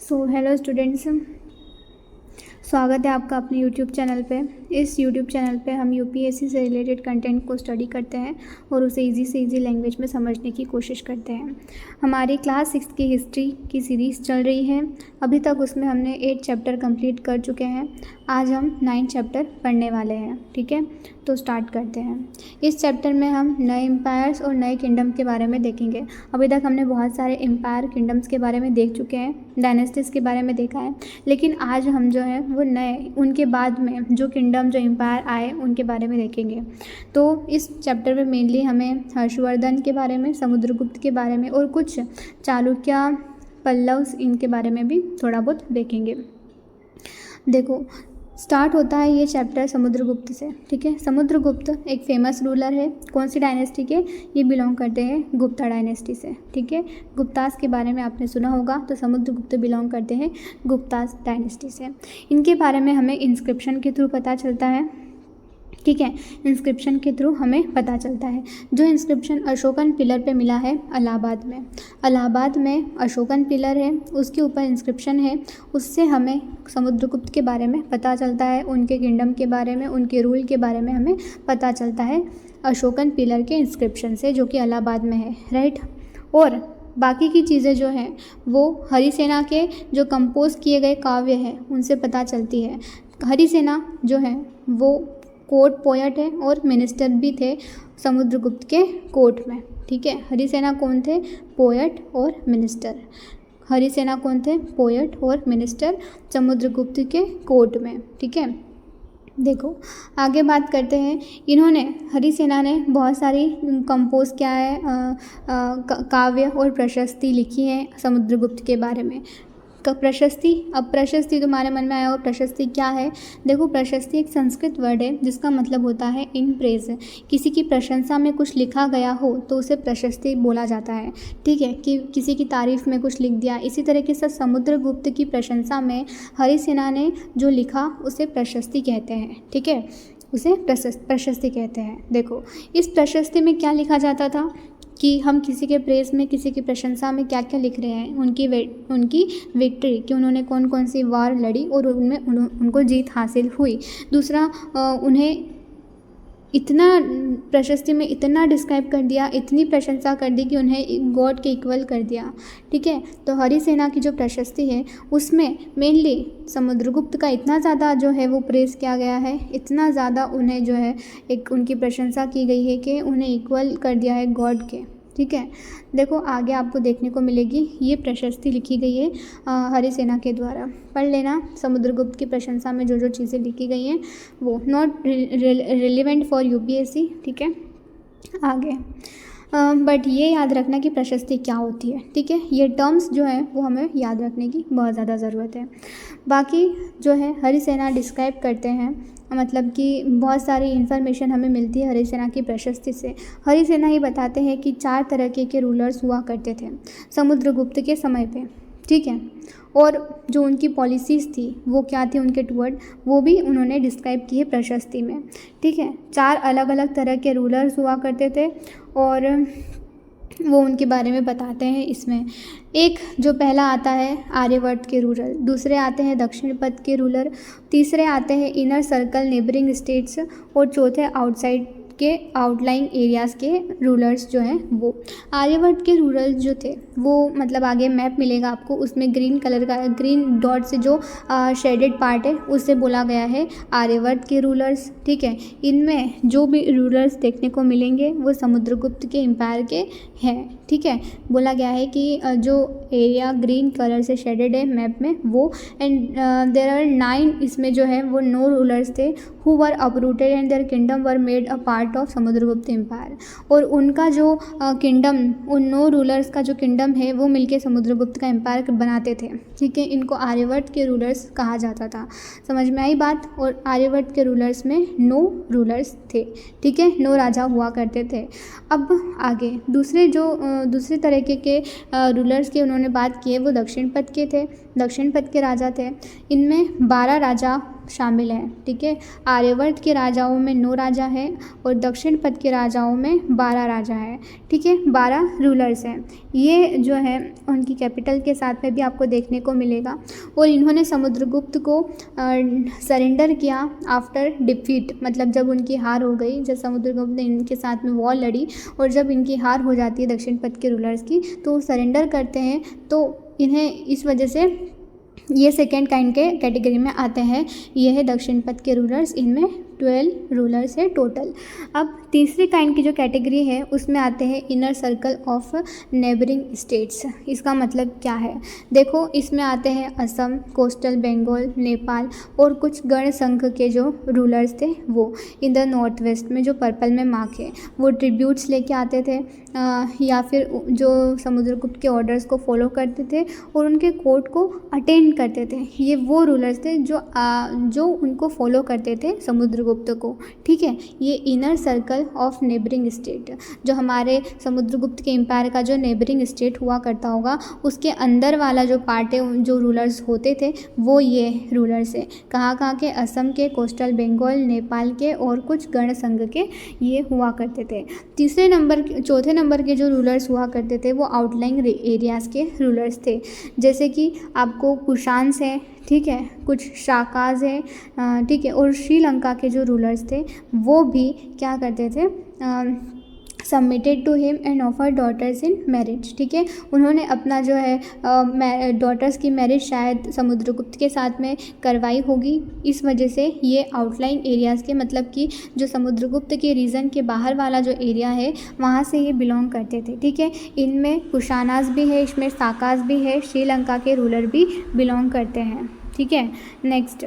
So hello students, स्वागत है आपका अपने यूट्यूब चैनल पे। इस यूट्यूब चैनल पे हम यूपीएससी से रिलेटेड कंटेंट को स्टडी करते हैं और उसे इजी से इजी लैंग्वेज में समझने की कोशिश करते हैं। हमारी क्लास 6 की हिस्ट्री की सीरीज़ चल रही है। अभी तक उसमें हमने 8 चैप्टर कंप्लीट कर चुके हैं। आज हम 9 चैप्टर पढ़ने वाले हैं। ठीक है, तो स्टार्ट करते हैं। इस चैप्टर में हम नए एम्पायर्स और नए किंगडम के बारे में देखेंगे। अभी तक हमने बहुत सारे एम्पायर किंगडम्स के बारे में देख चुके हैं, डायनेस्टीज़ के बारे में देखा है, लेकिन आज हम जो है वो नए उनके बाद में जो किंगडम जो एम्पायर आए उनके बारे में देखेंगे। तो इस चैप्टर में मेनली हमें हर्षवर्धन के बारे में, समुद्रगुप्त के बारे में और कुछ चालुक्य, पल्लव्स, इनके बारे में भी थोड़ा बहुत देखेंगे। देखो, स्टार्ट होता है ये चैप्टर समुद्रगुप्त से। ठीक है, समुद्रगुप्त एक फेमस रूलर है। कौन सी डायनेस्टी के? ये बिलोंग करते हैं गुप्ता डायनेस्टी से। ठीक है, गुप्तास के बारे में आपने सुना होगा, तो समुद्रगुप्त बिलोंग करते हैं गुप्तास डायनेस्टी से। इनके बारे में हमें इंस्क्रिप्शन के थ्रू पता चलता है। ठीक है, इंस्क्रिप्शन के थ्रू हमें पता चलता है। जो इंस्क्रिप्शन अशोकन पिलर पे मिला है इलाहाबाद में अशोकन पिलर है, उसके ऊपर इंस्क्रिप्शन है, उससे हमें समुद्रगुप्त के बारे में पता चलता है, उनके किंगडम के बारे में, उनके रूल के बारे में हमें पता चलता है अशोकन पिलर के इंस्क्रिप्शन से, जो कि इलाहाबाद में है। राइट, और बाकी की चीज़ें जो हैं वो हरिसेना के जो कंपोज किए गए काव्य हैं उनसे पता चलती है। हरिसेना जो है वो कोर्ट पोएट है और मिनिस्टर भी थे समुद्रगुप्त के कोर्ट में। ठीक है, हरिसेना कौन थे? पोएट और मिनिस्टर। हरिसेना कौन थे? पोएट और मिनिस्टर समुद्रगुप्त के कोर्ट में। ठीक है, देखो आगे बात करते हैं। इन्होंने, हरिसेना ने बहुत सारी कंपोज किया है, काव्य और प्रशस्ति लिखी है समुद्रगुप्त के बारे में। प्रशस्ति, अब प्रशस्ति तुम्हारे मन में आया हो, प्रशस्ति क्या है? देखो, प्रशस्ति एक संस्कृत वर्ड है जिसका मतलब होता है इन प्रेज। किसी की प्रशंसा में कुछ लिखा गया हो तो उसे प्रशस्ति बोला जाता है। ठीक है, कि किसी की तारीफ में कुछ लिख दिया। इसी तरीके से समुद्रगुप्त की प्रशंसा में हरिसेना ने जो लिखा उसे प्रशस्ति कहते हैं। ठीक है, उसे प्रशस्ति कहते हैं। देखो, इस प्रशस्ति में क्या लिखा जाता था कि हम किसी के प्रेस में, किसी की प्रशंसा में क्या क्या लिख रहे हैं, उनकी विक्ट्री, कि उन्होंने कौन कौन सी वार लड़ी और उनमें उनको जीत हासिल हुई। दूसरा, उन्हें इतना प्रशस्ति में इतना डिस्क्राइब कर दिया, इतनी प्रशंसा कर दी कि उन्हें गॉड के इक्वल कर दिया। ठीक है, तो हरिसेना की जो प्रशस्ति है उसमें मेनली समुद्रगुप्त का इतना ज़्यादा जो है वो प्रेस किया गया है, इतना ज़्यादा उन्हें जो है एक उनकी प्रशंसा की गई है कि उन्हें इक्वल कर दिया है गॉड के। ठीक है, देखो आगे आपको देखने को मिलेगी ये प्रशस्ति लिखी गई है हरिसेना के द्वारा। पढ़ लेना, समुद्रगुप्त की प्रशंसा में जो जो चीज़ें लिखी गई हैं वो नॉट रिलेवेंट फॉर यूपीएससी। ठीक है, आगे बट ये याद रखना कि प्रशस्ति क्या होती है। ठीक है, ये टर्म्स जो है वो हमें याद रखने की बहुत ज़्यादा ज़रूरत है। बाकी जो है हरिसेना डिस्क्राइब करते हैं, मतलब कि बहुत सारी इन्फॉर्मेशन हमें मिलती है हरिसेना की प्रशस्ति से। हरिसेना ही बताते हैं कि 4 तरह के रूलर्स हुआ करते थे समुद्रगुप्त के समय पे। ठीक है, और जो उनकी पॉलिसीज़ थी वो क्या थी उनके टुवर्ड, वो भी उन्होंने डिस्क्राइब की है प्रशस्ति में। ठीक है, 4 अलग अलग तरह के रूलर्स हुआ करते थे और वो उनके बारे में बताते हैं इसमें। एक जो पहला आता है आर्यवर्त के रूलर, दूसरे आते हैं दक्षिणपथ के रूलर, तीसरे आते हैं इनर सर्कल नेबरिंग स्टेट्स और चौथे आउटसाइड के आउटलाइन एरियाज़ के रूलर्स जो हैं वो। आर्यवर्त के रूलर्स जो थे वो, मतलब आगे मैप मिलेगा आपको, उसमें ग्रीन कलर का, ग्रीन डॉट से जो शेडेड पार्ट है उससे बोला गया है आर्यवर्त के रूलर्स। ठीक है, इनमें जो भी रूलर्स देखने को मिलेंगे वो समुद्रगुप्त के एम्पायर के हैं। ठीक है, बोला गया है कि जो एरिया ग्रीन कलर से शेडेड है मैप में वो, एंड देयर आर 9 इसमें जो है वो 9 रूलर्स थे who were uprooted and their kingdom were made a part of Samudragupta empire. और उनका जो किंगडम, उन 9 रूलर्स का जो किंगडम है वो मिलके समुद्रगुप्त का एम्पायर बनाते थे। ठीक है, इनको आर्यवर्त के रूलर्स कहा जाता था। समझ में आई बात? और आर्यवर्त के रूलर्स में 9 रूलर्स थे। ठीक है, 9 राजा हुआ करते थे। अब आगे दूसरे तरीके के रूलर्स की उन्होंने बात की है, वो दक्षिणपथ के थे, दक्षिणपथ के राजा थे। इनमें 12 राजा शामिल हैं। ठीक है, आर्यवर्त के राजाओं में 9 राजा हैं और दक्षिण पथ के राजाओं में 12 राजा हैं। ठीक है, 12 रूलर्स हैं। ये जो है उनकी कैपिटल के साथ में भी आपको देखने को मिलेगा। और इन्होंने समुद्रगुप्त को सरेंडर किया आफ्टर डिफीट, मतलब जब उनकी हार हो गई, जब समुद्रगुप्त ने इनके साथ में वॉर लड़ी और जब इनकी हार हो जाती है दक्षिण पथ के रूलर्स की, तो सरेंडर करते हैं। तो इन्हें इस वजह से ये सेकेंड काइंड के कैटेगरी में आते हैं। ये है दक्षिण पथ के रूलर्स, इनमें 12 रूलर्स है टोटल। अब तीसरी काइंड की जो कैटेगरी है उसमें आते हैं inner circle of neighbouring states. इसका मतलब क्या है, देखो इसमें आते हैं असम, कोस्टल बंगाल, नेपाल और कुछ गण संघ के जो रूलर्स थे वो इन द नॉर्थ वेस्ट में, जो पर्पल में मार्क है, वो ट्रिब्यूट्स लेके आते थे या फिर जो समुद्रगुप्त के ऑर्डर्स को फॉलो करते थे और उनके कोर्ट को अटेंड करते थे। ये वो रूलर्स थे जो उनको फॉलो करते थे समुद्रगुप्त को। ठीक है, ये inner circle of neighbouring state, जो हमारे समुद्रगुप्त के एम्पायर का जो नेबरिंग स्टेट हुआ करता होगा उसके अंदर वाला जो पार्ट है, जो रूलर्स होते थे वो ये रूलर्स है। कहाँ के, असम के, कोस्टल बंगाल, नेपाल के और कुछ गण संघ के ये हुआ करते थे। चौथे नंबर के जो रूलर्स हुआ करते थे वो आउटलाइंग एरियाज़ के रूलर्स थे, जैसे कि आपको कुशान्स है, ठीक है, कुछ शाकाज है, ठीक है, और श्रीलंका के जो रूलर्स थे वो भी क्या करते थे, submitted to him and offer daughters in marriage. ठीक है, उन्होंने अपना जो है डॉटर्स की मैरिज शायद समुद्रगुप्त के साथ में करवाई होगी। इस वजह से ये आउटलाइन एरियाज़ के, मतलब कि जो समुद्रगुप्त के रीजन के बाहर वाला जो एरिया है वहाँ से ये बिलोंग करते थे। ठीक है, इनमें कुशानास भी है, इसमें साकास भी है, श्रीलंका के रूलर भी बिलोंग करते हैं। ठीक है, नेक्स्ट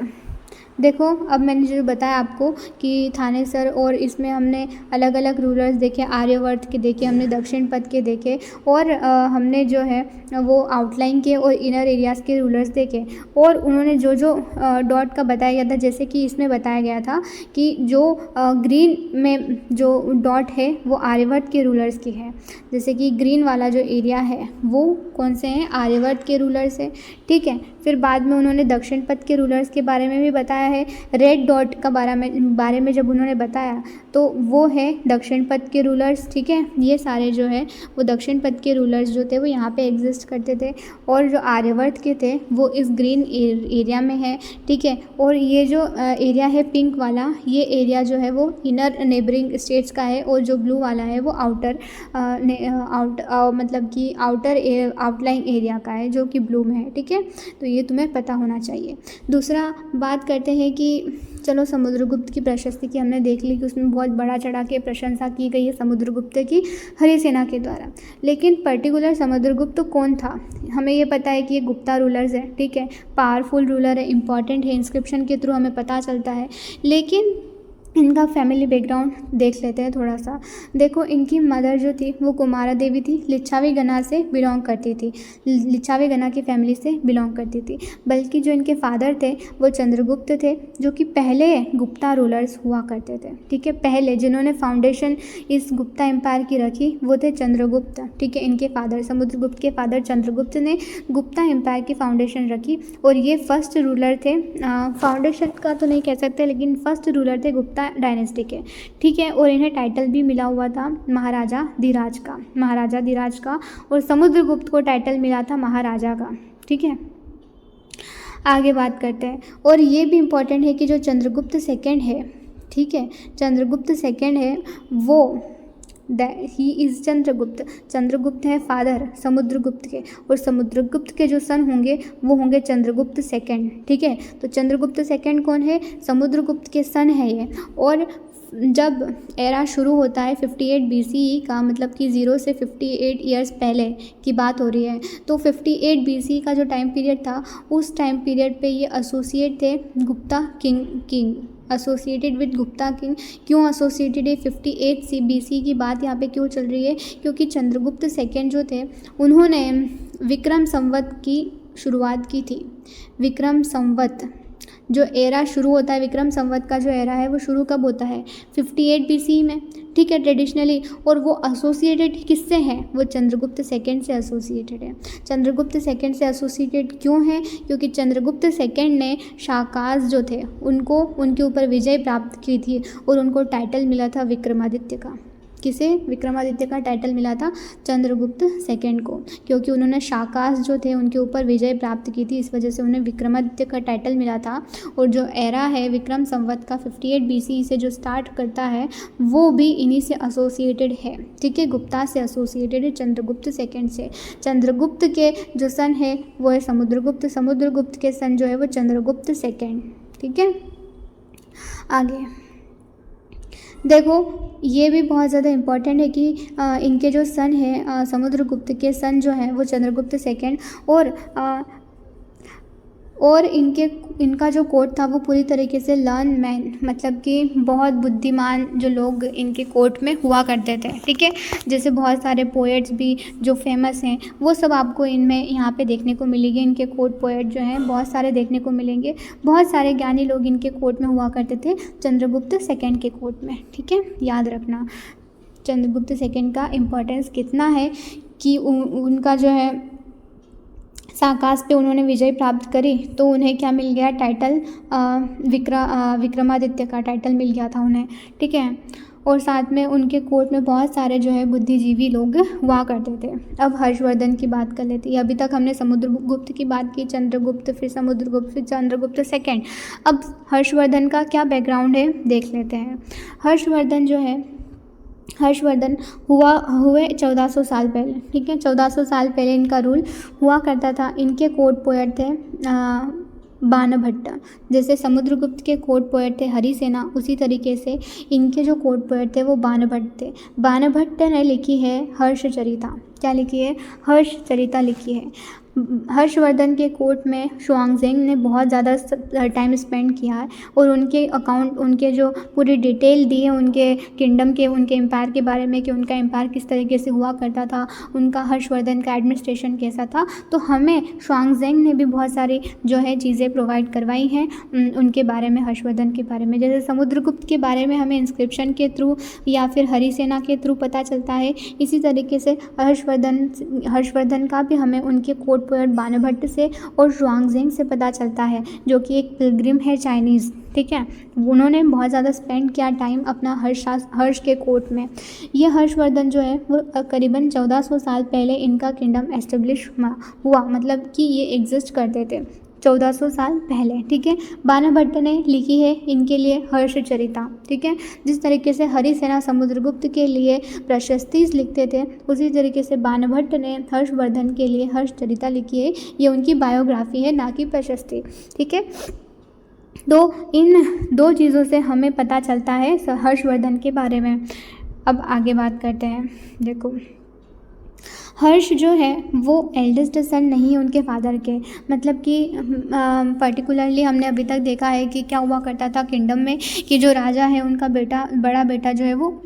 देखो, अब मैंने जो बताया आपको कि थानेसर, और इसमें हमने अलग अलग रूलर्स देखे, आर्यवर्त के देखे, हमने दक्षिण पथ के देखे, और हमने जो है वो आउटलाइन के और इनर एरियाज़ के रूलर्स देखे। और उन्होंने जो डॉट का बताया गया था, जैसे कि इसमें बताया गया था कि जो ग्रीन में जो डॉट है वो आर्यवर्त के रूलर्स की है, जैसे कि ग्रीन वाला जो एरिया है वो कौन से हैं, आर्यवर्त के रूलर्स है। ठीक है, फिर बाद में उन्होंने दक्षिण पथ के रूलर्स के बारे में भी बताया है। रेड डॉट का बारे में जब उन्होंने बताया तो वो है दक्षिण पथ के रूलर्स। ठीक है, ये सारे जो है वो दक्षिण पथ के रूलर्स जो थे वो यहाँ पे एग्जिस्ट करते थे, और जो आर्यवर्त के थे वो इस ग्रीन एरिया में है। ठीक है, और ये जो एरिया है पिंक वाला, ये एरिया जो है वो इनर नेबरिंग स्टेट्स का है, और जो ब्लू वाला है वो मतलब कि आउटलाइन एरिया का है, जो कि ब्लू में है। ठीक है, तो ये तुम्हें पता होना चाहिए। दूसरा बात करते हैं कि चलो समुद्रगुप्त की प्रशस्ति की हमने देख ली कि उसमें बहुत बड़ा चढ़ा के प्रशंसा की गई है समुद्रगुप्त की हरिसेना के द्वारा, लेकिन पर्टिकुलर समुद्रगुप्त कौन था, हमें ये पता है कि ये गुप्ता रूलर्स है। ठीक है, पावरफुल रूलर है, इंपॉर्टेंट है, इंस्क्रिप्शन के थ्रू हमें पता चलता है। लेकिन इनका फैमिली बैकग्राउंड देख लेते हैं थोड़ा सा। देखो, इनकी मदर जो थी वो कुमारा देवी थी, लिच्छावी गणा से बिलोंग करती थी, लिच्छावी गणा की फैमिली से बिलोंग करती थी। बल्कि जो इनके फादर थे वो चंद्रगुप्त थे, जो कि पहले गुप्ता रूलर्स हुआ करते थे। ठीक है, पहले जिन्होंने फाउंडेशन इस गुप्ता एम्पायर की रखी वो थे चंद्रगुप्त। ठीक है, इनके फादर, समुद्रगुप्त के फादर चंद्रगुप्त ने गुप्ता एम्पायर की फाउंडेशन रखी, और ये फर्स्ट रूलर थे, फाउंडेशन का तो नहीं कह सकते लेकिन फर्स्ट रूलर थे गुप्ता डायनेस्टी के। ठीक है, और इन्हें टाइटल भी मिला हुआ था महाराजा धीराज का, और समुद्रगुप्त को टाइटल मिला था महाराजा का। ठीक है, आगे बात करते हैं। और ये भी इम्पोर्टेंट है कि जो चंद्रगुप्त सेकंड है, ठीक है, चंद्रगुप्त सेकंड है वो ही इज़ चंद्रगुप्त है फादर समुद्रगुप्त के, और समुद्रगुप्त के जो सन होंगे वो होंगे चंद्रगुप्त सेकंड। ठीक है, तो चंद्रगुप्त सेकंड कौन है, समुद्रगुप्त के सन है ये। और जब एरा शुरू होता है 58 BCE का, मतलब कि 0 से 58 ईयर्स पहले की बात हो रही है, तो 58 BCE का जो टाइम पीरियड था उस टाइम पीरियड पे ये एसोसिएट थे Gupta king associated with Gupta king. क्यों एसोसिएटेड है, 58 BC की बात यहाँ पे क्यों चल रही है, क्योंकि चंद्रगुप्त सेकंड जो थे उन्होंने विक्रम संवत की शुरुआत की थी। विक्रम संवत जो एरा शुरू होता है, विक्रम संवत का जो एरा है वो शुरू कब होता है? 58 BCE में, ठीक है, ट्रेडिशनली। और वो एसोसिएटेड किससे है? वो चंद्रगुप्त सेकंड से एसोसिएटेड है। चंद्रगुप्त सेकंड से एसोसिएटेड क्यों है? क्योंकि चंद्रगुप्त सेकंड ने शाकास जो थे उनको, उनके ऊपर विजय प्राप्त की थी और उनको टाइटल मिला था विक्रमादित्य का। किसे? विक्रमादित्य का टाइटल मिला था चंद्रगुप्त सेकंड को, क्योंकि उन्होंने शाकास जो थे उनके ऊपर विजय प्राप्त की थी, इस वजह से उन्हें विक्रमादित्य का टाइटल मिला था। और जो एरा है विक्रम संवत का 58 BCE से जो स्टार्ट करता है वो भी इन्हीं से एसोसिएटेड है, ठीक है, गुप्ता से एसोसिएटेड है, चंद्रगुप्त सेकंड से। चंद्रगुप्त के जो सन है वो है समुद्रगुप्त, समुद्रगुप्त के सन जो है वो चंद्रगुप्त सेकंड, ठीक है। आगे देखो, ये भी बहुत ज़्यादा इम्पॉर्टेंट है कि इनके जो सन है समुद्रगुप्त के सन जो है वो चंद्रगुप्त सेकंड, और इनका जो कोर्ट था वो पूरी तरीके से लर्न मैन, मतलब कि बहुत बुद्धिमान जो लोग इनके कोर्ट में हुआ करते थे, ठीक है। जैसे बहुत सारे पोएट्स भी जो फेमस हैं वो सब आपको इनमें यहाँ पे देखने को मिलेंगे। इनके कोर्ट पोएट जो हैं बहुत सारे देखने को मिलेंगे। बहुत सारे ज्ञानी लोग इनके कोर्ट में हुआ करते थे चंद्रगुप्त सेकंड के कोर्ट में, ठीक है। याद रखना चंद्रगुप्त सेकंड का इम्पोर्टेंस कितना है कि उनका जो है शाकास पे उन्होंने विजय प्राप्त करी तो उन्हें क्या मिल गया? टाइटल विक्रमादित्य का टाइटल मिल गया था उन्हें, ठीक है। और साथ में उनके कोर्ट में बहुत सारे जो है बुद्धिजीवी लोग हुआ करते थे। अब हर्षवर्धन की बात कर लेते हैं। अभी तक हमने समुद्रगुप्त की बात की, चंद्रगुप्त, फिर समुद्रगुप्त, फिर चंद्रगुप्त सेकंड। अब हर्षवर्धन का क्या बैकग्राउंड है देख लेते हैं। हर्षवर्धन हुए 1400 साल पहले, ठीक है। 1400 साल पहले इनका रूल हुआ करता था। इनके कोर्ट पोएट थे बाणभट्ट। जैसे समुद्रगुप्त के कोर्ट पोएट थे हरिसेना, उसी तरीके से इनके जो कोर्ट पोएट थे वो बाणभट्ट थे। बाणभट्ट ने लिखी है हर्षचरिता। क्या लिखी है? हर्षचरिता लिखी है। हर्षवर्धन के कोर्ट में शुआंगजेंग ने बहुत ज़्यादा टाइम स्पेंड किया है और उनके जो पूरी डिटेल दी है उनके किंगडम के, उनके एम्पायर के बारे में कि उनका एम्पायर किस तरीके से हुआ करता था, उनका हर्षवर्धन का एडमिनिस्ट्रेशन कैसा था। तो हमें शुआंगजेंग ने भी बहुत सारी जो है चीज़ें प्रोवाइड करवाई हैं उनके बारे में, हर्षवर्धन के बारे में। जैसे समुद्रगुप्त के बारे में हमें इंस्क्रिप्शन के थ्रू या फिर हरिसेना के थ्रू पता चलता है। इसी तरीके से हर्षवर्धन का भी हमें उनके कोर्ट पोएट बाणभट्ट से और शुआंगजेंग से पता चलता है, जो कि एक पिलग्रिम है चाइनीज़, ठीक है। उन्होंने बहुत ज़्यादा स्पेंड किया टाइम अपना हर्ष के कोर्ट में। ये हर्षवर्धन जो है वो करीबन 1400 साल पहले इनका किंगडम एस्टेब्लिश हुआ, मतलब कि ये एग्जिस्ट करते थे 1400 साल पहले, ठीक है। बाणभट्ट ने लिखी है इनके लिए हर्षचरिता, ठीक है। जिस तरीके से हरिसेना समुद्रगुप्त के लिए प्रशस्ति लिखते थे, उसी तरीके से बाणभट्ट ने हर्षवर्धन के लिए हर्षचरिता लिखी है। ये उनकी बायोग्राफी है, ना कि प्रशस्ति, ठीक है। तो इन दो चीज़ों से हमें पता चलता है हर्षवर्धन के बारे में। अब आगे बात करते हैं। देखो, हर्ष जो है वो एल्डेस्ट सन नहीं है उनके फादर के, मतलब कि पर्टिकुलरली हमने अभी तक देखा है कि क्या हुआ करता था किंगडम में कि जो राजा है उनका बड़ा बेटा जो है वो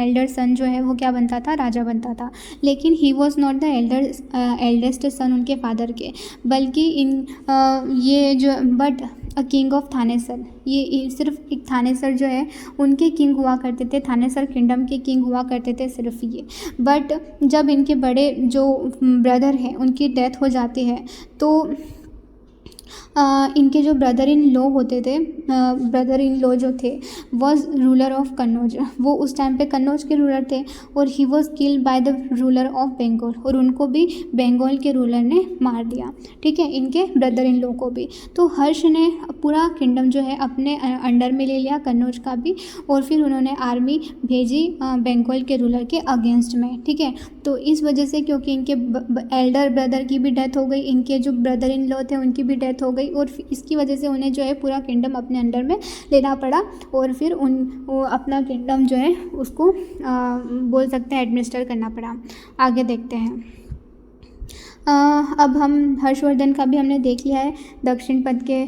एल्डर सन जो है वो क्या बनता था? राजा बनता था। लेकिन he was not the eldest son उनके फादर के, बल्कि किंग ऑफ थानेसर, ये सिर्फ एक थानेसर जो है उनके किंग हुआ करते थे, थानेसर किंगडम के किंग हुआ करते थे सिर्फ ये। बट जब इनके बड़े जो ब्रदर हैं उनकी डेथ हो जाती है तो इनके जो ब्रदर इन लॉ जो थे वॉज रूलर ऑफ कन्नौज। वो उस टाइम पे कन्नौज के रूलर थे और he was killed by the ruler of Bengal, और उनको भी बंगाल के रूलर ने मार दिया, ठीक है, इनके ब्रदर इन लॉ को भी। तो हर्ष ने पूरा किंगडम जो है अपने अंडर में ले लिया, कन्नौज का भी, और फिर उन्होंने आर्मी भेजी बंगाल के रूलर के अगेंस्ट में, ठीक है। तो इस वजह से, क्योंकि इनके एल्डर ब्रदर की भी डेथ हो गई, इनके जो ब्रदर इन लॉ थे उनकी भी डेथ हो गई, और इसकी वजह से उन्हें जो है पूरा किंगडम अपने अंडर में लेना पड़ा, और फिर वो अपना किंगडम जो है उसको बोल सकते हैं एडमिनिस्टर करना पड़ा। आगे देखते हैं। अब हम हर्षवर्धन का भी हमने देख लिया है, दक्षिण पथ के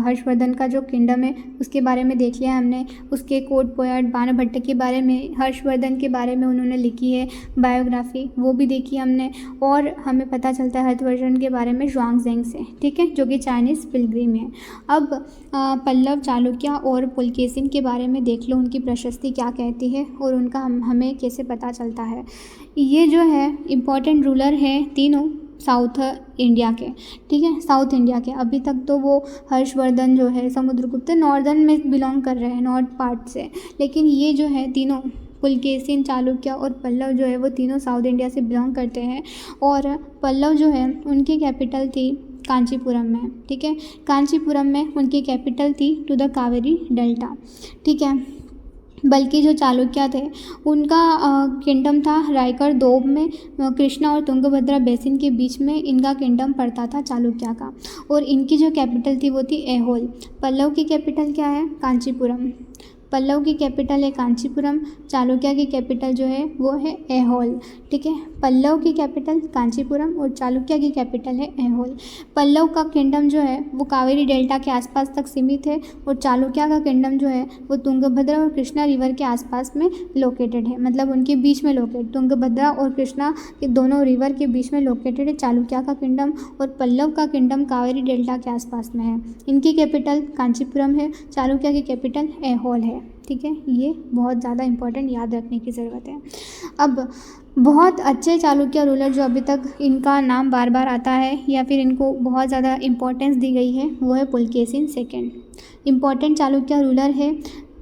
हर्षवर्धन का जो किंगडम है उसके बारे में देख लिया है हमने। उसके कोट पोएट बाणभट्ट के बारे में, हर्षवर्धन के बारे में उन्होंने लिखी है बायोग्राफी, वो भी देखी हमने। और हमें पता चलता है हर्षवर्धन के बारे में ज़ुआंगज़ेंग से, ठीक है, जो कि चाइनीज़ पिलग्रिम है। अब पल्लव, चालुक्य और पुलकेशिन के बारे में देख लो, उनकी प्रशस्ति क्या कहती है और उनका हमें कैसे पता चलता है। ये जो है इम्पॉर्टेंट रूलर है तीनों साउथ इंडिया के, ठीक है, साउथ इंडिया के। अभी तक तो वो हर्षवर्धन जो है, समुद्रगुप्त नॉर्दर्न में बिलोंग कर रहे हैं, नॉर्थ पार्ट से, लेकिन ये जो है तीनों पुलकेशिन, चालुक्य और पल्लव जो है वो तीनों साउथ इंडिया से बिलोंग करते हैं। और पल्लव जो है उनकी कैपिटल थी कांचीपुरम में, ठीक है, कांचीपुरम में उनकी कैपिटल थी टू द कावेरी डेल्टा, ठीक है। बल्कि जो चालुक्य थे उनका किंगडम था रायगढ़ दोब में, कृष्णा और तुंगभद्रा बेसिन के बीच में इनका किंगडम पड़ता था चालुक्य का, और इनकी जो कैपिटल थी वो थी ऐहोल। पल्लव की कैपिटल क्या है? कांचीपुरम। पल्लव की कैपिटल है कांचीपुरम, चालुक्य की कैपिटल जो है वो है ऐहोल, ठीक है। पल्लव की कैपिटल कांचीपुरम और चालुक्य की कैपिटल है ऐहोल। पल्लव का किंगडम जो है वो कावेरी डेल्टा के आसपास तक सीमित है, और चालुक्य का किंगडम जो है वो तुंगभद्रा और कृष्णा रिवर के आसपास में लोकेटेड है, मतलब उनके बीच में लोकेटेड, तुंगभद्रा और कृष्णा के दोनों रिवर के बीच में लोकेटेड है चालुक्य का किंगडम, और पल्लव का किंगडम कावेरी डेल्टा के आसपास में है। इनकी कैपिटल कांचीपुरम है, चालुक्य की कैपिटल ऐहोल है, ठीक है। ये बहुत ज़्यादा इंपॉर्टेंट याद रखने की ज़रूरत है। अब बहुत अच्छे चालुक्य रूलर जो अभी तक इनका नाम बार बार आता है या फिर इनको बहुत ज़्यादा इम्पोर्टेंस दी गई है वो है Pulakeshin second. Important Chalukya ruler है।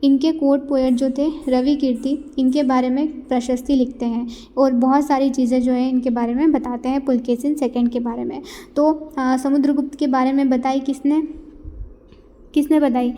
इनके कोर्ट पोएट जो थे रवि कीर्ति, इनके बारे में प्रशस्ति लिखते हैं और बहुत सारी चीज़ें जो है इनके बारे में बताते हैं पुलकेशिन सेकेंड के बारे में। तो समुद्रगुप्त के बारे में बताई किसने बताई?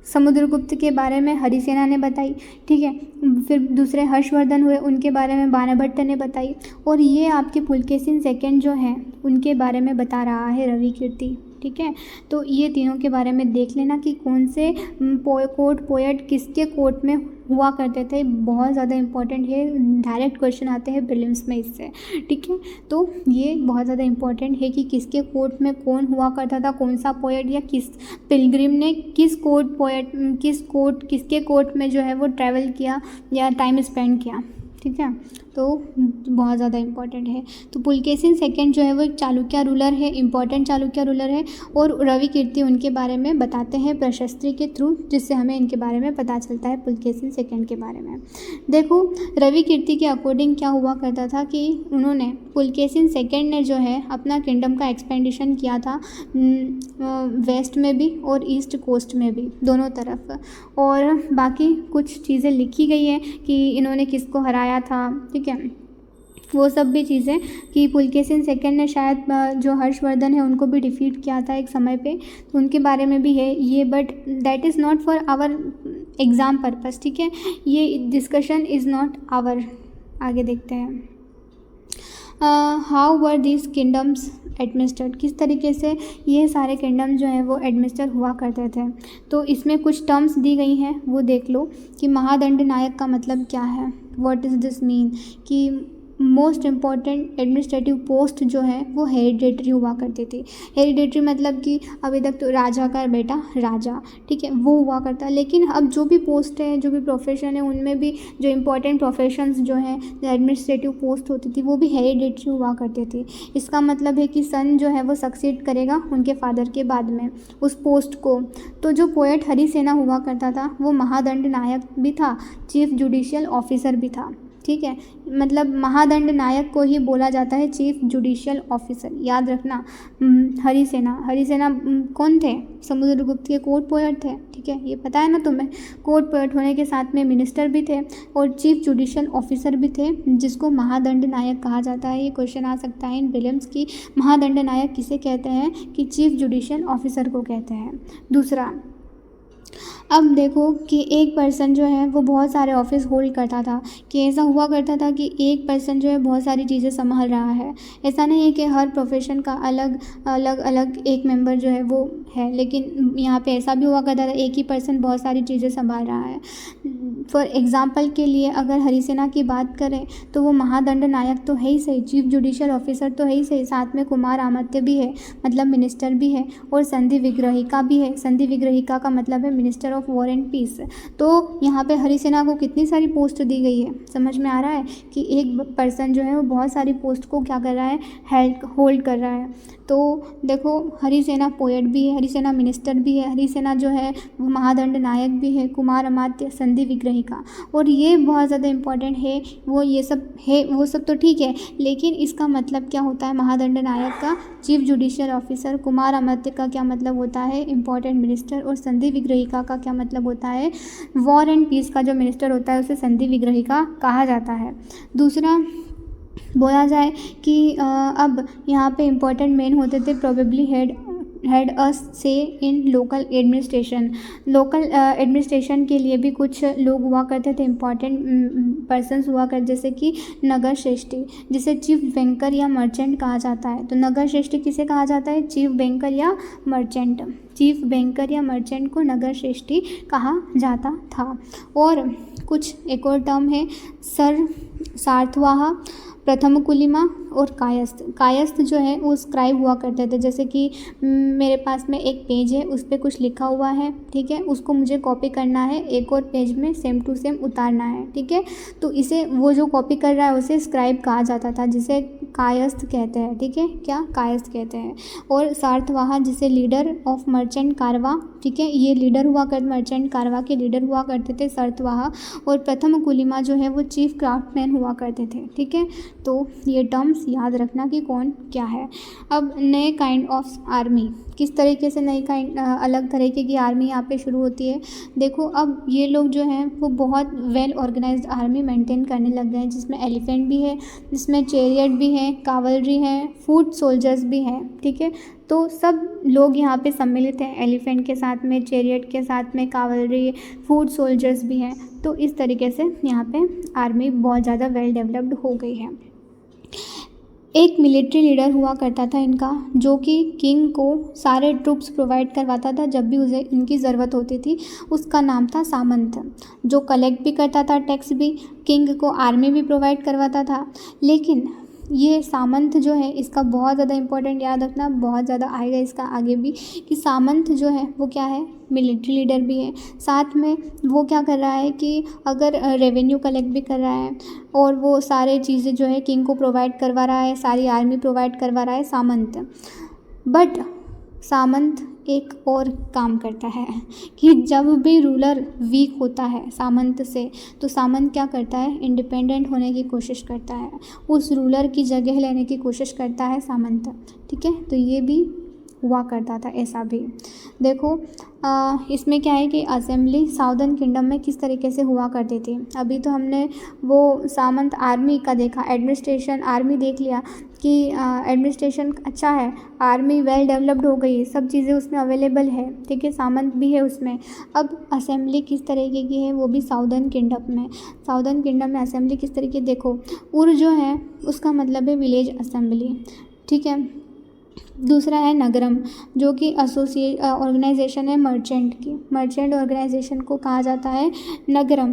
समुद्रगुप्त के बारे में हरिसेना ने बताई, ठीक है। फिर दूसरे हर्षवर्धन हुए, उनके बारे में बाणभट्ट ने बताई, और ये आपके पुलकेशिन सेकेंड जो हैं उनके बारे में बता रहा है रवि कीर्ति, ठीक है। तो ये तीनों के बारे में देख लेना कि कौन से कोर्ट पोएट किसके कोर्ट में हुआ करते थे, बहुत ज़्यादा इंपॉर्टेंट है, डायरेक्ट क्वेश्चन आते हैं प्रीलिम्स में इससे, ठीक है। तो ये बहुत ज़्यादा इंपॉर्टेंट है कि किसके कोर्ट में कौन हुआ करता था, कौन सा पोएट या किस पिलग्रिम ने किसके कोर्ट में जो है वो ट्रैवल किया या टाइम स्पेंड किया, ठीक है। तो बहुत ज़्यादा इम्पॉर्टेंट है। तो पुलकेशिन सेकेंड जो है वो एक चालुक्य रूलर है, इम्पॉर्टेंट चालुक्य रूलर है, और रवि कीर्ति उनके बारे में बताते हैं प्रशस्ति के थ्रू, जिससे हमें इनके बारे में पता चलता है पुलकेशिन सेकेंड के बारे में। देखो रवि कीर्ति के अकॉर्डिंग क्या हुआ करता था कि उन्होंने पुलकेशिन सेकेंड ने जो है अपना किंगडम का एक्सपेंडिशन किया था वेस्ट में भी और ईस्ट कोस्ट में भी, दोनों तरफ, और बाकी कुछ चीज़ें लिखी गई हैं कि इन्होंने किसको हराया था, ठीक है, वो सब भी चीज़ें कि पुलकेशिन सेकेंड ने शायद जो हर्षवर्धन है उनको भी डिफीट किया था एक समय पे, तो उनके बारे में भी है ये, but that is not for our exam purpose, ठीक है, ये डिस्कशन इज़ नॉट आवर। आगे देखते हैं। How were these kingdoms administered, किस तरीके से ये सारे किंगडम जो हैं वो एडमिनिस्टर हुआ करते थे। तो इसमें कुछ टर्म्स दी गई हैं, वो देख लो कि महादंड नायक का मतलब क्या है, व्हाट इज़ दिस मीन, कि मोस्ट इम्पॉर्टेंट एडमिनिस्ट्रेटिव पोस्ट जो है वो हेरिडेटरी हुआ करती थी। हेरिडेटरी मतलब कि अभी तक तो राजा का बेटा राजा, ठीक है, वो हुआ करता, लेकिन अब जो भी पोस्ट है, जो भी प्रोफेशन है, उनमें भी जो इम्पोर्टेंट प्रोफेशंस जो हैं, जो एडमिनिस्ट्रेटिव पोस्ट होती थी वो भी हेरिडेटरी हुआ करती थी। इसका मतलब है कि सन जो है वो सक्सीड करेगा उनके फादर के बाद में उस पोस्ट को। तो जो पोएट हरिसेना हुआ करता था वो महादंड नायक भी था, चीफ जुडिशियल ऑफिसर भी था, ठीक है, मतलब महादंड नायक को ही बोला जाता है चीफ जुडिशियल ऑफिसर, याद रखना। हरिसेना कौन थे? समुद्रगुप्त के कोर्ट पोएट थे, ठीक है, ये पता है ना तुम्हें। कोर्ट पोएट होने के साथ में मिनिस्टर भी थे और चीफ जुडिशियल ऑफिसर भी थे, जिसको महादंड नायक कहा जाता है। ये क्वेश्चन आ सकता है इन प्रीलिम्स की, महादंड नायक किसे कहते हैं, कि चीफ जुडिशियल ऑफिसर को कहते हैं। दूसरा, अब देखो कि एक पर्सन जो है वो बहुत सारे ऑफिस होल्ड करता था, कि ऐसा हुआ करता था कि एक पर्सन जो है बहुत सारी चीज़ें संभाल रहा है। ऐसा नहीं है कि हर प्रोफेशन का अलग अलग एक मेंबर जो है वो है, लेकिन यहाँ पे ऐसा भी हुआ करता था एक ही पर्सन बहुत सारी चीज़ें संभाल रहा है। फॉर एग्ज़ाम्पल के लिए अगर हरिसेना की बात करें तो वो महादंड नायक तो है ही सही, चीफ जुडिशियल ऑफिसर तो है ही सही, साथ में कुमार अमात्य भी है, मतलब मिनिस्टर भी है, और संधि विग्रहिका भी है। संधि विग्रहिका का मतलब है minister of war and peace. तो यहाँ पे हरिसेना को कितनी सारी पोस्ट दी गई है, समझ में आ रहा है कि एक पर्सन जो है वो बहुत सारी पोस्ट को क्या कर रहा है, होल्ड कर रहा है। तो देखो हरिसेना पोएट भी है, हरिसेना मिनिस्टर भी है, हरिसेना जो है वो महादंड नायक भी है, कुमार अमात्य, संधि विग्रहिका। और ये बहुत ज़्यादा इम्पॉर्टेंट है, वो ये सब है, वो सब तो ठीक है, लेकिन इसका मतलब क्या होता है, महादंड नायक का चीफ जुडिशियल ऑफिसर, कुमार अमात्य का क्या मतलब होता है, इम्पॉर्टेंट मिनिस्टर, और संधि विग्रहिका का क्या मतलब होता है, वॉर एंड पीस का जो मिनिस्टर होता है उसे संधि विग्रहिका कहा जाता है। दूसरा बोला जाए कि अब यहाँ पे इम्पोर्टेंट मेन होते थे प्रोबेबली हैड अस से इन लोकल एडमिनिस्ट्रेशन। लोकल एडमिनिस्ट्रेशन के लिए भी कुछ लोग हुआ करते थे, इम्पॉर्टेंट पर्सन्स हुआ करते, जैसे कि नगर श्रेष्ठी, जिसे चीफ बैंकर या मर्चेंट कहा जाता है। तो नगर श्रेष्ठी किसे कहा जाता है, चीफ बैंकर या मर्चेंट। चीफ बैंकर या मर्चेंट को नगर श्रेष्ठी कहा जाता था। और कुछ एक और टर्म है सार्थवाह, प्रथम कुलीमा और कायस्थ। कायस्थ जो है वो स्क्राइब हुआ करते थे, जैसे कि मेरे पास में एक पेज है, उस पर कुछ लिखा हुआ है, ठीक है, उसको मुझे कॉपी करना है, एक और पेज में सेम टू सेम उतारना है, ठीक है। तो इसे वो जो कॉपी कर रहा है उसे स्क्राइब कहा जाता था, जिसे कायस्थ कहते हैं, ठीक है, क्या कायस्थ कहते हैं। और सार्थवाह जिसे लीडर ऑफ मर्चेंट कारवा, ठीक है, ये लीडर हुआ कर मर्चेंट कारवा के लीडर हुआ करते थे सार्थवाह। और प्रथम कुलीमा जो है वो चीफ क्राफ्टमैन हुआ करते थे, ठीक है। तो ये टर्म्स याद रखना कि कौन क्या है। अब नए काइंड ऑफ आर्मी, किस तरीके से नई काइंड अलग तरीके की आर्मी यहाँ पे शुरू होती है। देखो अब ये लोग जो हैं वो बहुत वेल ऑर्गेनाइज्ड आर्मी मेंटेन करने लग गए हैं, जिसमें एलिफेंट भी है, जिसमें चैरियट भी है, कावलरी है, फुट सोल्जर्स भी हैं, ठीक है। तो सब लोग यहाँ पे सम्मिलित हैं, एलिफेंट के साथ में, चैरियट के साथ में, कावलरी, फुट सोल्जर्स भी हैं। तो इस तरीके से यहाँ पे आर्मी बहुत ज़्यादा वेल डेवलप्ड हो गई है। एक मिलिट्री लीडर हुआ करता था इनका, जो कि किंग को सारे ट्रूप्स प्रोवाइड करवाता था जब भी उसे इनकी ज़रूरत होती थी। उसका नाम था सामंत, जो कलेक्ट भी करता था टैक्स भी, किंग को आर्मी भी प्रोवाइड करवाता था। लेकिन ये सामंत जो है इसका बहुत ज़्यादा इंपॉर्टेंट याद रखना, बहुत ज़्यादा आएगा इसका आगे भी, कि सामंत जो है वो क्या है, मिलिट्री लीडर भी है, साथ में वो क्या कर रहा है कि अगर रेवेन्यू कलेक्ट भी कर रहा है और वो सारे चीज़ें जो है किंग को प्रोवाइड करवा रहा है, सारी आर्मी प्रोवाइड करवा रहा है सामंत। बट सामंत एक और काम करता है कि जब भी रूलर वीक होता है सामंत से, तो सामंत क्या करता है, इंडिपेंडेंट होने की कोशिश करता है, उस रूलर की जगह लेने की कोशिश करता है सामंत, ठीक है। तो ये भी हुआ करता था ऐसा भी। देखो इसमें क्या है कि असेंबली साउदर्न किंगडम में किस तरीके से हुआ करती थी। अभी तो हमने वो सामंत आर्मी का देखा, एडमिनिस्ट्रेशन आर्मी देख लिया कि एडमिनिस्ट्रेशन अच्छा है, आर्मी वेल डेवलप्ड हो गई, सब चीज़ें उसमें अवेलेबल है, ठीक है, सामंत भी है उसमें। अब असेंबली किस तरीके की है, वो भी साउदर्न किंगडम में। साउदर्न किंगडम में असेंबली किस तरीके, देखो उर जो है उसका मतलब है विलेज असेंबली, ठीक है। दूसरा है नगरम, जो कि ऑर्गेनाइजेशन है मर्चेंट की, मर्चेंट ऑर्गेनाइजेशन को कहा जाता है नगरम।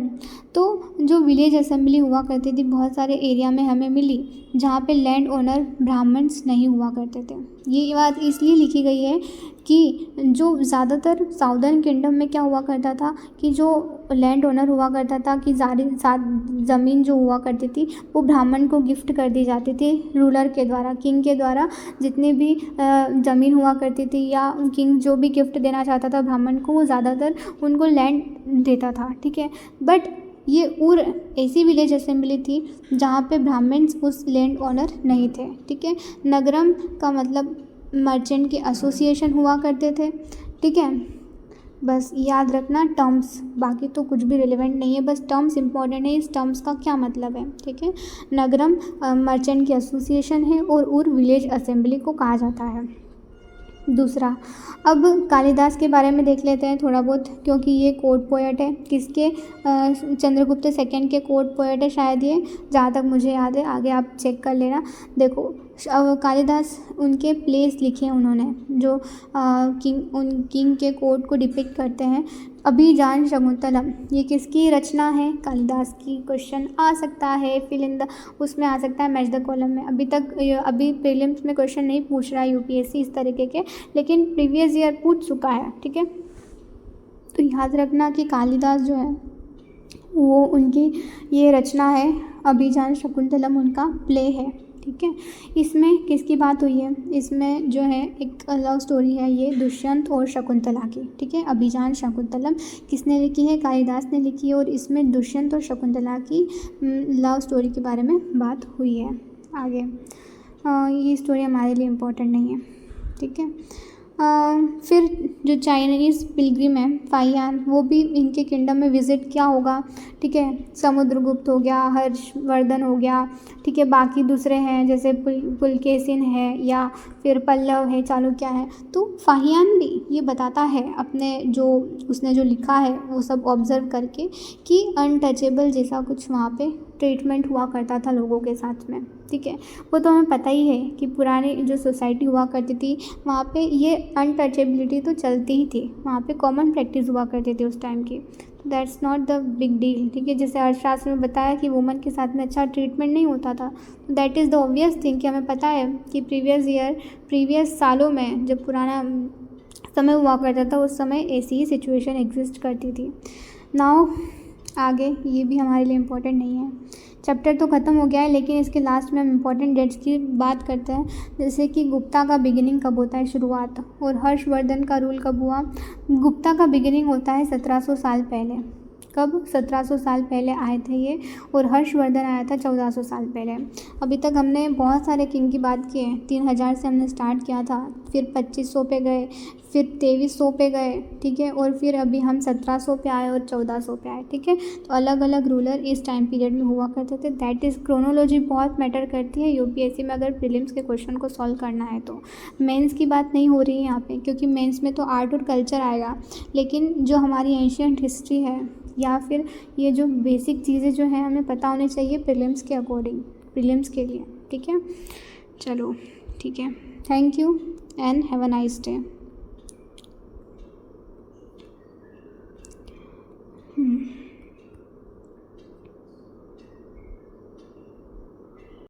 तो जो विलेज असेंबली हुआ करती थी बहुत सारे एरिया में हमें मिली, जहाँ पे लैंड ओनर ब्राह्मण्स नहीं हुआ करते थे। ये बात इसलिए लिखी गई है कि जो ज़्यादातर साउदर्न किंगडम में क्या हुआ करता था कि जो लैंड ओनर हुआ करता था कि ज़मीन जो हुआ करती थी वो ब्राह्मण को गिफ्ट कर दी जाती थी रूलर के द्वारा, किंग के द्वारा। जितनी भी ज़मीन हुआ करती थी या किंग जो भी गिफ्ट देना चाहता था ब्राह्मण को, वो ज़्यादातर उनको लैंड देता था, ठीक है। बट ये उर ऐसी विलेज असेंबली थी जहाँ पे ब्राह्मण्स उस लैंड ओनर नहीं थे, ठीक है। नगरम का मतलब मर्चेंट के एसोसिएशन हुआ करते थे, ठीक है। बस याद रखना टर्म्स, बाकी तो कुछ भी रिलेवेंट नहीं है, बस टर्म्स इंपॉर्टेंट है, इस टर्म्स का क्या मतलब है, ठीक है। नगरम मर्चेंट की एसोसिएशन है और उर विलेज असेंबली को कहा जाता है। दूसरा, अब कालिदास के बारे में देख लेते हैं थोड़ा बहुत, क्योंकि ये कोर्ट पोएट है, किसके, चंद्रगुप्त सेकंड के कोर्ट पोएट है शायद ये, जहाँ तक मुझे याद है, आगे आप चेक कर लेना। देखो कालिदास उनके प्लेस लिखे उन्होंने जो किंग के कोर्ट को डिपिक्ट करते हैं। अभिज्ञान शकुंतलम ये किसकी रचना है? कालिदास की। क्वेश्चन आ सकता है, फिल इन द उसमें आ सकता है, मैच द कॉलम में। अभी प्रीलिम्स में क्वेश्चन नहीं पूछ रहा है यूपीएससी इस तरीके के, लेकिन प्रीवियस ईयर पूछ चुका है, ठीक है। तो याद रखना कि कालिदास जो है वो उनकी ये रचना है, अभिज्ञान शकुंतलम उनका प्ले है, ठीक है। इसमें किसकी बात हुई है? इसमें जो है एक लव स्टोरी है ये दुष्यंत और शकुंतला की, ठीक है। अभिज्ञान शकुंतलम किसने लिखी है? कालिदास ने लिखी है, और इसमें दुष्यंत और शकुंतला की लव स्टोरी के बारे में बात हुई है। आगे ये स्टोरी हमारे लिए इम्पोर्टेंट नहीं है, ठीक है। फिर जो चाइनीज़ पिलग्रिम है फाहियान, वो भी इनके किंगडम में विज़िट क्या होगा, ठीक है। समुद्रगुप्त हो गया, हर्षवर्धन हो गया, ठीक है। बाकी दूसरे हैं जैसे पुलकेशिन है या फिर पल्लव है, चालुक्य है। तो फाहियान भी ये बताता है अपने जो उसने जो लिखा है वो सब ऑब्जर्व करके कि अनटचेबल जैसा कुछ वहाँ पे ट्रीटमेंट हुआ करता था लोगों के साथ में, ठीक है। वो तो हमें पता ही है कि पुरानी जो सोसाइटी हुआ करती थी वहाँ पे ये अनटचेबिलिटी तो चलती ही थी, वहाँ पे कॉमन प्रैक्टिस हुआ करती थी उस टाइम की। तो that's not the big deal, ठीक है। जैसे अर्थशास्त्र में बताया कि वुमन के साथ में अच्छा ट्रीटमेंट नहीं होता था, तो that is the obvious thing कि हमें पता है कि प्रीवियस सालों में जब पुराना समय हुआ करता था उस समय ऐसी ही सिचुएशन एग्जिस्ट करती थी। नाउ आगे ये भी हमारे लिए इम्पोर्टेंट नहीं है। चैप्टर तो ख़त्म हो गया है, लेकिन इसके लास्ट में हम इम्पोर्टेंट डेट्स की बात करते हैं, जैसे कि गुप्ता का बिगिनिंग कब होता है, शुरुआत, और हर्षवर्धन का रूल कब हुआ। गुप्ता का बिगिनिंग होता है 1700 साल पहले। कब? 1700 साल पहले आए थे ये, और हर्षवर्धन आया था 1400 साल पहले। अभी तक हमने बहुत सारे किंग की बात की है। 3000 से हमने स्टार्ट किया था, फिर 2500 पे गए, फिर 2300 पे गए, ठीक है, और फिर अभी हम 1700 पे आए और 1400 पे आए, ठीक है। तो अलग अलग रूलर इस टाइम पीरियड में हुआ करते थे। दैट इज़ क्रोनोलॉजी बहुत मैटर करती है यूपीएससी में अगर प्रीलिम्स के क्वेश्चन को सॉल्व करना है तो। मेंस की बात नहीं हो रही है यहाँ पे, क्योंकि मेंस में तो आर्ट और कल्चर आएगा, लेकिन जो हमारी एंशिएंट हिस्ट्री है या फिर ये जो बेसिक चीज़ें जो हैं हमें पता होनी चाहिए प्रीलिम्स के अकॉर्डिंग, प्रीलिम्स के लिए, ठीक है। चलो ठीक है, thank you and have a nice day.